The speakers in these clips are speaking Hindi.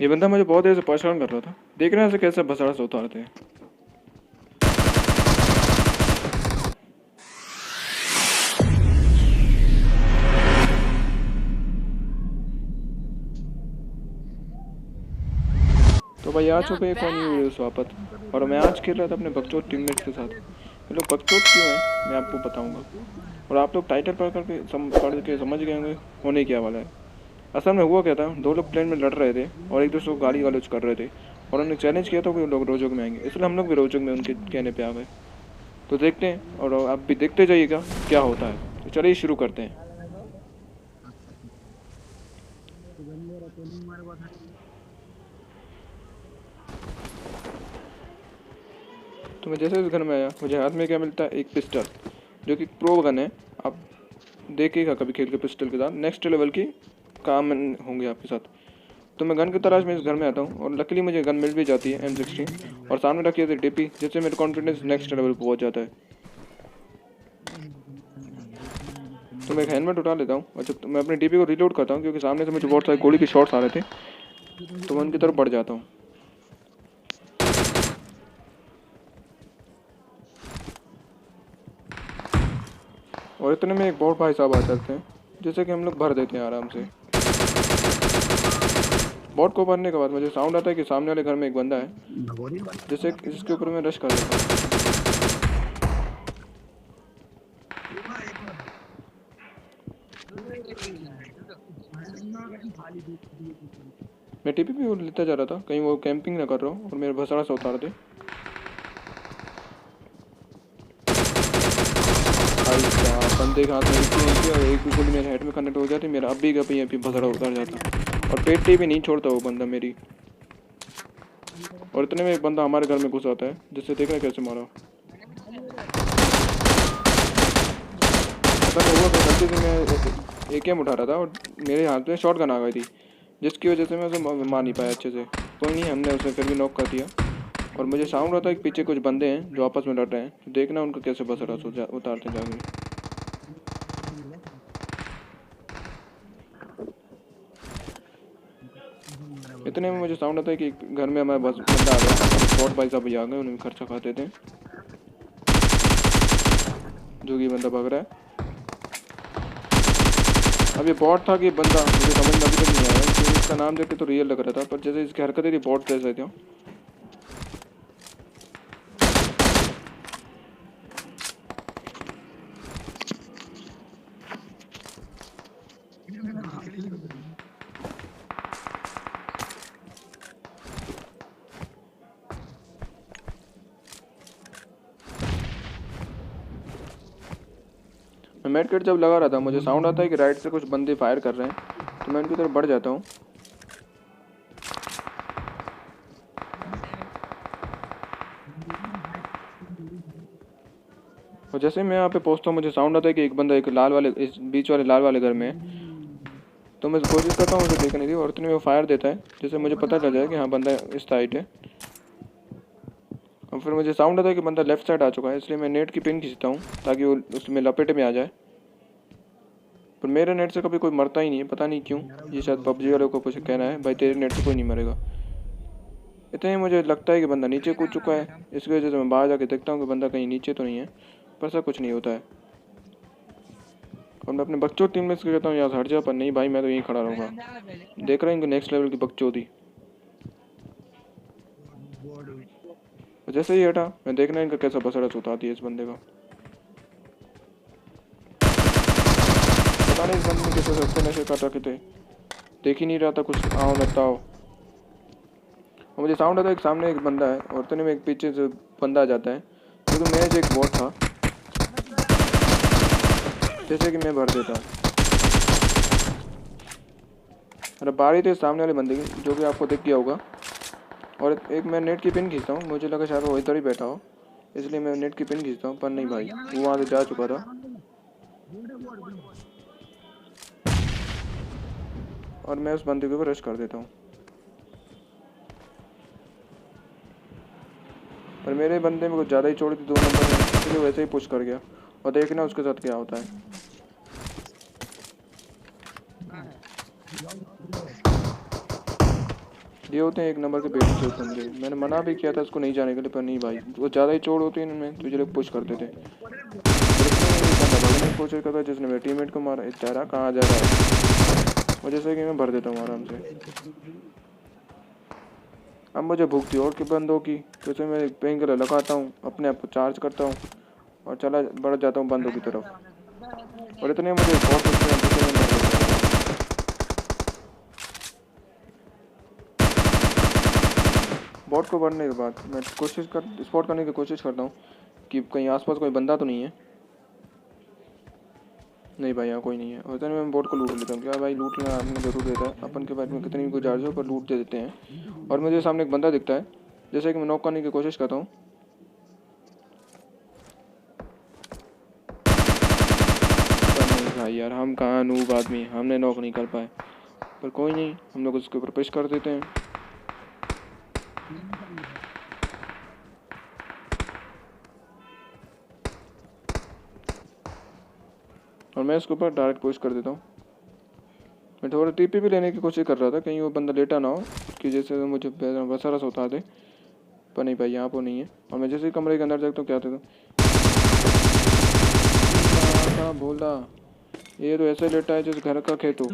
ये बंदा मुझे बहुत देर से परेशान कर रहा था। देख रहे हैं ऐसे कैसे भसड़ा से उतारते हैं। तो भाई आ चुके हैं एक और न्यू वीडियो से वापस। और मैं आज खेल रहा था अपने बकचोद टीममेट्स के साथ। ये लोग बकचोद क्यों हैं मैं आपको बताऊंगा। और आप लोग टाइटल पढ़ के समझ गए होंगे होने क्या वाला है। असल में हुआ क्या था, दो लोग प्लेन में लड़ रहे थे और एक दूसरे को गाली गलौज कर रहे थे। और उन्होंने चैलेंज किया था कि लोग रोजोग में आएंगे, इसलिए हम लोग भी रोजोग में उनके कहने पे आ गए। तो देखते हैं और आप भी देखते जाइएगा क्या होता है। तो चलिए शुरू करते हैं। तो मैं जैसे इस घर में आया, मुझे हाथ में क्या मिलता है, एक पिस्टल जो कि प्रो गन है। आप देखिएगा कभी खेल के पिस्टल के साथ नेक्स्ट लेवल की काम होंगे आपके साथ। तो मैं गन की तलाश में इस घर में आता हूँ और लकीली मुझे गन मिल भी जाती है M16 और सामने रखी है DP, जिससे मेरा कॉन्फिडेंस नेक्स्ट लेवल पर पहुँच जाता है। तो मैं एक हेलमेट उठा लेता हूँ और जब मैं अपने DP को रिलोड करता हूँ, क्योंकि सामने से मुझे बहुत सारे गोली के शॉट्स आ रहे थे, तो मैं उनकी तरफ बढ़ जाता हूँ। और इतने में एक बहुत भाई साहब आ जाते हैं, जैसे कि हम लोग भर देते हैं आराम से। बॉट को भरने के बाद मुझे साउंड आता है कि सामने वाले घर में एक बंदा है, जिससे जिसके ऊपर मैं रश कर देता हूँ। मैं TP भी लेता जा रहा था, कहीं वो कैंपिंग ना कर रहा हूँ और मेरे भसड़ा से उतार दे। बंदे के हाथ में एक और एक भी गोली मेरे हेड में कनेक्ट हो जाती, मेरा अभी का भी भसड़ा उतर जाता और पेट भी नहीं छोड़ता वो बंदा मेरी। और इतने में एक बंदा हमारे घर में घुस आता है, जिससे देख रहे हैं कैसे मारा। पता नहीं हुआ कि गलती से मैं AKM उठा रहा था और मेरे हाथ में शॉट गन आ गई थी, जिसकी वजह से मैं उसे मार नहीं पाया अच्छे से। कोई नहीं, हमने उसे फिर भी नॉक कर दिया। और मुझे साउंड आता है कि पीछे कुछ बंदे हैं जो आपस में लड़ रहे हैं, तो देखना उनको कैसे बसरा उतारते हैं जाके। इतने में मुझे साउंड आता है कि घर में हमारे बस बंदा आ गया। स्पॉट भाई साहब भी आ गए, उन्हें खर्चा खाते थे। जो कि बंदा भाग रहा है। अब ये बॉट था कि बंदा, मुझे समझ में अभी तक नहीं आया, क्योंकि इसका नाम देख के तो रियल लग रहा था, पर जैसे इसकी हरकतें थी बॉट जैसे थे। मैं मेडकिट जब लगा रहा था, मुझे साउंड आता है कि राइट से कुछ बंदे फायर कर रहे हैं, तो मैं उनकी तरफ बढ़ जाता हूँ। और जैसे मैं यहाँ पे पहुँचता हूँ, मुझे साउंड आता है कि एक बंदा एक लाल वाले, इस बीच वाले लाल वाले घर में है। तो मैं कोशिश करता हूँ उसे देखने की, और इतने में वो फायर देता है, जिससे मुझे पता चल जाए कि हाँ बंदा इस साइड है। और फिर मुझे साउंड आता है कि बंदा लेफ्ट साइड आ चुका है, इसलिए मैं नेट की पिन खींचता हूँ ताकि वो उसमें लपेटे में आ जाए। पर मेरे नेट से कभी कोई मरता ही नहीं है, पता नहीं क्यों। ये शायद PUBG वालों को कुछ कहना है, भाई तेरे नेट से कोई नहीं मरेगा। इतना ही मुझे लगता है कि बंदा नीचे कूद चुका है, इसकी वजह से मैं बाहर जाके देखता हूँ कि बंदा कहीं नीचे तो नहीं है, पर ऐसा कुछ नहीं होता है। और मैं अपने बकचोद टीम में कहता हूँ यहाँ से हट जा, पर नहीं भाई मैं तो यहीं खड़ा रहूँगा। देख रहे हैं इनको नेक्स्ट लेवल की बकचोदी। जैसे ही हटा, मैं देखना इनका कैसा बसड़ा सुताती है इस बंदे का। पता नहीं इस बंदे ने कैसे सस्ते नशे काटा के थे, देख ही नहीं रहा था कुछ आओ लगता हो। और मुझे साउंड आता है कि सामने एक बंदा है, और इतने में एक पीछे से बंदा आ जाता है, क्योंकि मैं जो एक बॉट था, जैसे कि मैं भर देता हूँ। अरे बारी थी सामने वाले बंदे की, जो कि आपको दिख गया होगा। और एक मैं नेट की पिन खींचता हूँ, मुझे लगा शायद वो इधर ही बैठा हो, इसलिए मैं नेट की पिन खींचता हूँ, पर नहीं भाई, वो वहाँ से जा चुका था। और मैं उस बंदे के ऊपर रश कर देता हूँ, पर मेरे बंदे में कुछ ज़्यादा ही चोट थी 2 नंबर में, इसलिए वैसे ही पुश कर गया। और देखना उसके साथ क्या होता है। ये होते हैं एक नंबर के बेटी चोट बंदे। मैंने मना भी किया था उसको नहीं जाने के लिए, पर नहीं भाई वो ज़्यादा ही चोट होती है इनमें, तो ये लोग पुश करते थे। और इसमें एक बंदा भागने की कोशिश करता है जिसने मेरे टीममेट को मारा। इतना कहाँ जा रहा है, और जैसे कि मैं भर देता हूँ आराम से। अब मुझे भूख थी और के बंदों की, तो इसमें मैं पेन किलर लगाता हूँ, अपने आप को चार्ज करता हूँ और चला बढ़ जाता हूँ बंदों की तरफ। और इतने मुझे बहुत कुछ जिसे मैं मर देता हूँ। बॉट को बढ़ने के बाद मैं स्पॉट करने की कोशिश करता हूँ कि कहीं आसपास कोई बंदा तो नहीं है। नहीं भाई यहाँ कोई नहीं है। और इतने मैं बोट को लूट लेता हूँ। क्या भाई लूटना आपने जरूर देता है, अपन के पास में कितनी भी गुजारिश हो पर लूट दे देते हैं। और मुझे सामने एक बंदा दिखता है, जैसे कि मैं नॉक करने की कोशिश करता हूँ। नहीं भाई यार, हम कहाँ नूब आदमी, हमने नॉक नहीं कर पाए, पर कोई नहीं, हम लोग उसके ऊपर पुश कर देते हैं। और मैं इसके ऊपर डायरेक्ट पुश कर देता हूँ। मैं थोड़ा टीपी भी लेने की कोशिश कर रहा था, कहीं वो बंदा लेटा ना हो कि जैसे मुझे बसरस उतार दे, पर नहीं भाई यहाँ पर नहीं है। और मैं जैसे ही कमरे के अंदर जाता हूँ क्या था कहाँ बोला, ये तो ऐसे लेटा है जैसे घर का खेत हो।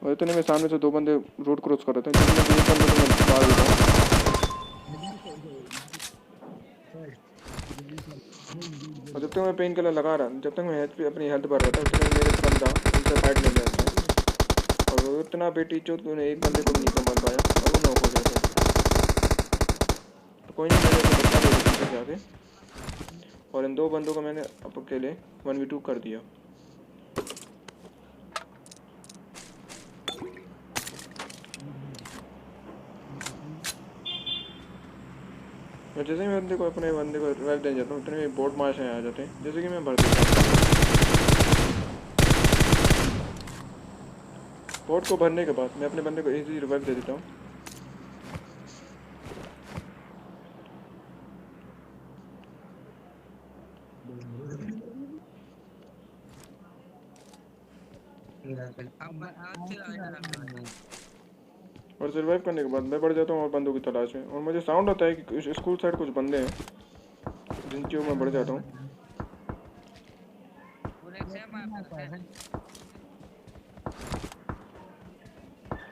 और इतने में सामने से दो बंदे रोड क्रॉस कर रहे थे, जिसमें से एक बंदे को मैं मार देता हूँ। और जब तक मैं पेन किलर लगा रहा, जब तक मैं अपनी हेल्थ भर रहा था, उतने में मेरे बंदा उनसे फाइट ले जाता है। और वो इतना बेटी चोट उन्हें एक बंदे को भी नहीं संभाल पाया और वो नॉक हो जाता है। तो कोई नहीं, मैंने उसे बचा लिया पीछे जाके, और इन दो बंदों को मैंने अकेले 1v2 कर दिया। मैं जैसे ही अपने बंदे को रिवाइव देने जाता हूँ, उतने में बोट मार से आ जाते हैं, जैसे कि मैं भर देता हूँ। बोट को भरने के बाद मैं अपने बंदे को इजी रिवाइव दे देता हूँ। और सर्वाइव करने के बाद मैं बढ़ जाता हूँ और बंदों की तलाश में। और मुझे साउंड आता है कि स्कूल साइड कुछ बंदे हैं, जिनकी मैं बढ़ जाता हूँ।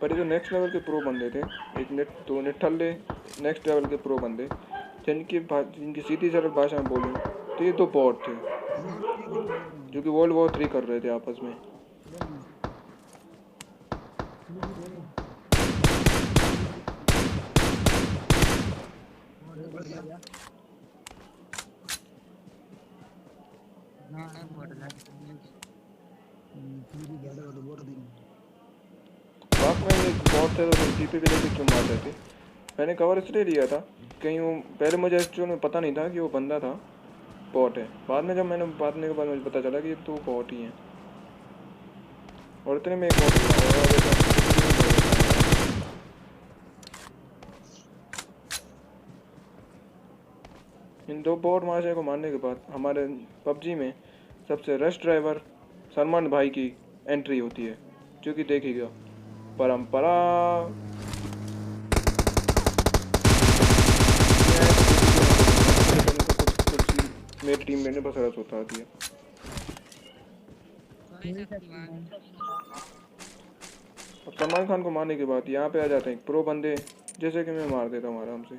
पर ये जो नेक्स्ट लेवल के प्रो बंदे थे, एक नेट दो निठल्ले नेक्स्ट लेवल के प्रो बंदे, जिनकी सीधी सरल भाषा में बोलूँ तो ये दो बॉट थे, जो कि वर्ल्ड वॉर 3 कर रहे थे आपस में। बाप में ये बॉट थे तो टीपी भी लेके क्यों मार रहे थे। मैंने कवर इसलिए लिया था, कहीं वो पहले मुझे एक्चुअल में पता नहीं था कि वो बंदा था, बॉट है। बाद में जब मैंने बातने के बाद मुझे पता चला कि ये तो बॉट ही है। और इतने में एक बॉट इन दो बॉट महाशय को मारने के बाद हमारे पबजी में सबसे रश ड्राइवर सलमान भाई की एंट्री होती है, जो कि देखिएगा परंपरा। मेरी टीम ने बस रस उतार दिया। और सलमान खान को मारने के बाद यहाँ पे आ जाते हैं प्रो बंदे, जैसे कि मैं मार देता हूँ आराम से।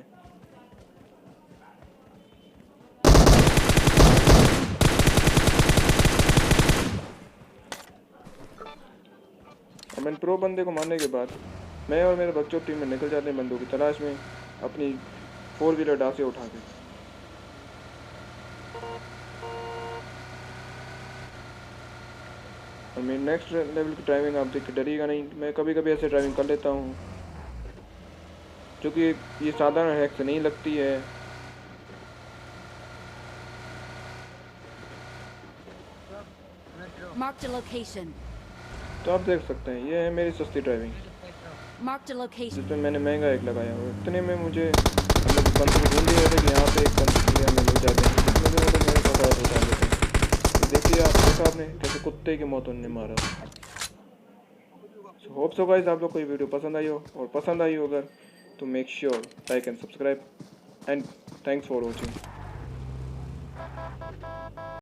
और मैंने प्रो बंदे को मारने के बाद मैं और मेरे बच्चों टीम में निकल जाते हैं बंदों की तलाश में, अपनी 4 व्हीलर डासे उठा के। और मेरी नेक्स्ट लेवल की ड्राइविंग आप देख के डरिएगा नहीं, मैं कभी कभी ऐसे ड्राइविंग कर लेता हूँ, जो कि ये साधारण हैक से नहीं लगती है। Marked a location. तो आप देख सकते हैं ये है मेरी सस्ती ड्राइविंग, Marked a location. जिसमें मैंने महंगा एक लगाया हुआ। इतने में मुझे हम लोग बंदे को ढूंढ रहे थे कि यहाँ पे एक बंदे में मिल जाते हैं, जिसमें से वो लोग मेरे पास उठा देते हैं। देखिए आप देखा आपने कैसे कुत्ते की मौत उन्होंने मारा। होप सो गाइस आप लोग को ये वीडियो पसंद आई हो, और पसंद आई हो अगर तो make sure like and subscribe and thanks for watching.